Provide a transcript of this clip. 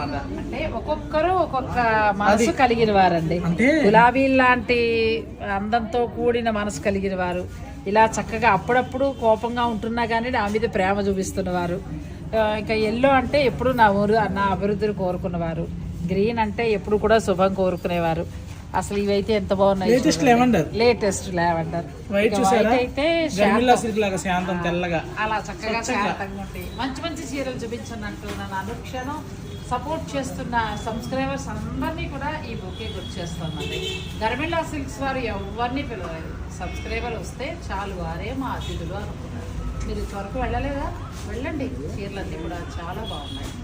అనమాట. అంటే ఒక్కొక్కరు ఒక్కొక్క మనసు కలిగిన వారండి. గులాబీ లాంటి అందంతో కూడిన మనసు కలిగిన వారు, ఇలా చక్కగా అప్పుడప్పుడు కోపంగా ఉంటున్నా కానీ నా మీద ప్రేమ చూపిస్తున్నవారు, ఇంకా ఎల్లో అంటే ఎప్పుడు నా అభివృద్ధిని కోరుకున్నవారు, గ్రీన్ అంటే ఎప్పుడు కూడా శుభం కోరుకునేవారు. అసలు ఇవైతే ఎంత బాగున్నాయి. లేటెస్ట్ లావెండర్ వైట్ అయితే శాంతం తెల్లగా అలా చక్కగా శాంతంగా ఉండి మంచి మంచి చీరలు చూపించనంటూ నన్ను అనుక్షణం సపోర్ట్ చేస్తున్న సబ్స్క్రైబర్స్ అందరినీ కూడా ఈ బొకే గుర్తు చేస్తామండి. గర్మిళా సిల్క్స్ వారు ఎవరిని పిలవలేదు, సబ్స్క్రైబర్ వస్తే చాలు వారే మా అతిథులు అనుకున్నారు. మీరు ఇంతవరకు వెళ్ళలేదా? వెళ్ళండి, చీరలన్నీ కూడా చాలా బాగున్నాయి.